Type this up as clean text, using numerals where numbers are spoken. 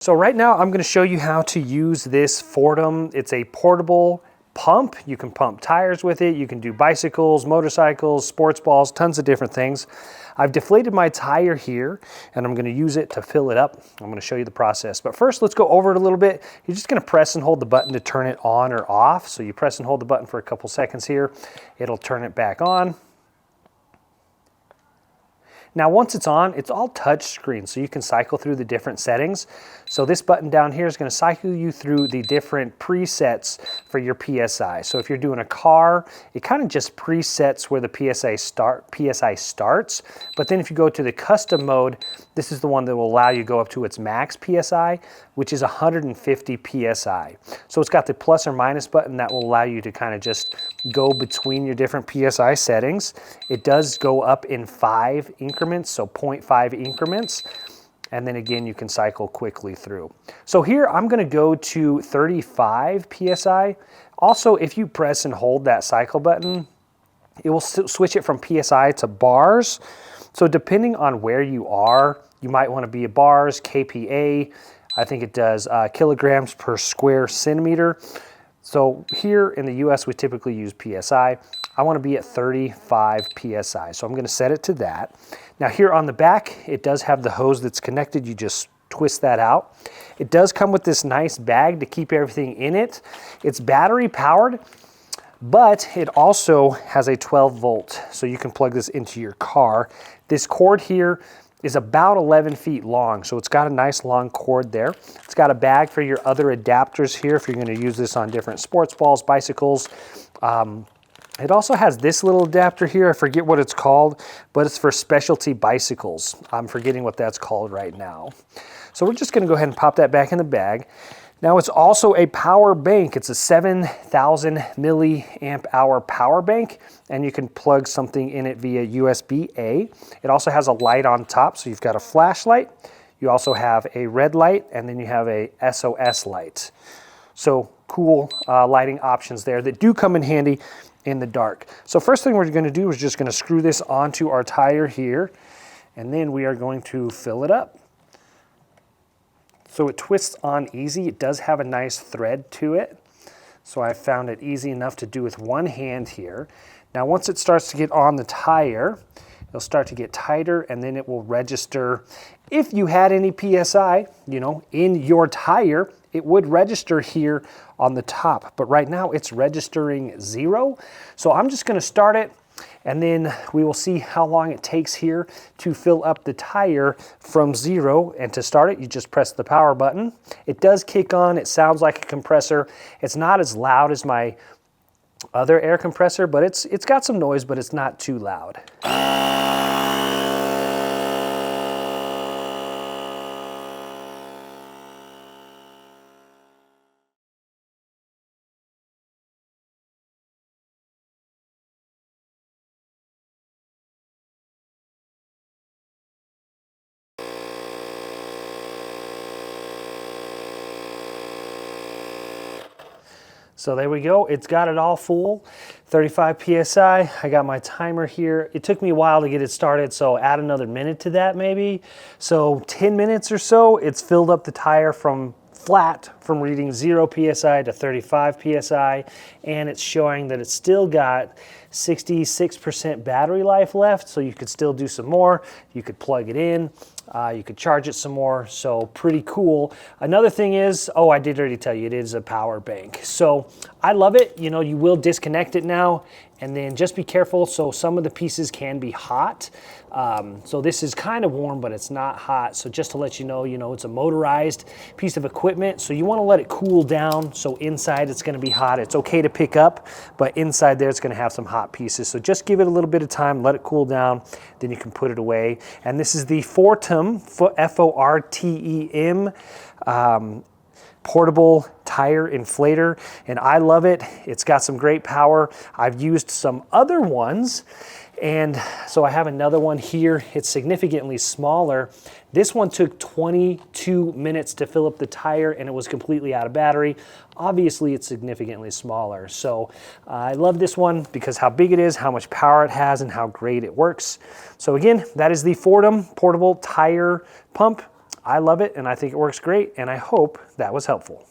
So right now I'm going to show you how to use this Fortem. It's a portable pump. You can pump tires with it. You can do bicycles, motorcycles, sports balls, tons of different things. I've deflated my tire here and I'm going to use it to fill it up. I'm going to show you the process. But first, let's go over it a little bit. You're just going to press and hold the button to turn it on or off. So you press and hold the button for a couple seconds here. It'll turn it back on. Now once it's on, it's all touch screen, so you can cycle through the different settings. So this button down here is going to cycle you through the different presets for your PSI. So if you're doing a car, it kind of just presets where the PSI starts. But then if you go to the custom mode, this is the one that will allow you to go up to its max PSI, which is 150 PSI. So it's got the plus or minus button that will allow you to kind of just go between your different PSI settings. It does go up in 5 increments, so 0.5 increments. And then again, you can cycle quickly through. So here I'm gonna go to 35 PSI. Also, if you press and hold that cycle button, it will switch it from PSI to bars. So depending on where you are, you might wanna be at bars, KPA. I think it does kilograms per square centimeter. So here in the US, we typically use PSI. I want to be at 35 PSI, so I'm going to set it to that. Now here on the back, it does have the hose that's connected. You just twist that out. It does come with this nice bag to keep everything in it. It's battery powered, but it also has a 12 volt, so you can plug this into your car. This cord here is about 11 feet long, so it's got a nice long cord there. It's got a bag for your other adapters here if you're going to use this on different sports balls, bicycles. It also has this little adapter here. I forget what it's called, but it's for specialty bicycles. I'm forgetting what that's called right now. So we're just going to go ahead and pop that back in the bag. Now it's also a power bank. It's a 7,000 milliamp hour power bank, and you can plug something in it via USB-A. It also has a light on top, so you've got a flashlight. You also have a red light, and then you have a SOS light. So cool lighting options there that do come in handy in the dark. So first thing we're going to do is just going to screw this onto our tire here, and then we are going to fill it up. So it twists on easy. It does have a nice thread to it. So I found it easy enough to do with one hand here. Now once it starts to get on the tire, it'll start to get tighter, and then it will register. If you had any PSI, in your tire, it would register here on the top, but right now it's registering 0. So I'm just gonna start it, and then we will see how long it takes here to fill up the tire from 0. And to start it, you just press the power button. It does kick on. It sounds like a compressor. It's not as loud as my other air compressor, but it's got some noise, but it's not too loud. So there we go, it's got it all full, 35 PSI. I got my timer here. It took me a while to get it started, so add another minute to that maybe. So 10 minutes or so, it's filled up the tire from flat, from reading 0 PSI to 35 PSI, and it's showing that it's still got 66% battery life left, so you could still do some more. You could plug it in. You could charge it some more, so pretty cool. Another thing is, I did already tell you, it is a power bank. So I love it. You will disconnect it now, and then just be careful. So some of the pieces can be hot. So this is kind of warm, but it's not hot. So just to let you know, it's a motorized piece of equipment. So you want to let it cool down. So inside it's going to be hot. It's okay to pick up, but inside there it's going to have some hot pieces. So just give it a little bit of time, let it cool down, then you can put it away. And this is the Fortem, F-O-R-T-E-M, portable tire inflator, and I love it. It's got some great power. I've used some other ones, and so I have another one here. It's significantly smaller. This one took 22 minutes to fill up the tire, and it was completely out of battery. Obviously, it's significantly smaller. So I love this one because how big it is, how much power it has, and how great it works. So again, that is the Fortem Portable Tire Pump. I love it and I think it works great, and I hope that was helpful.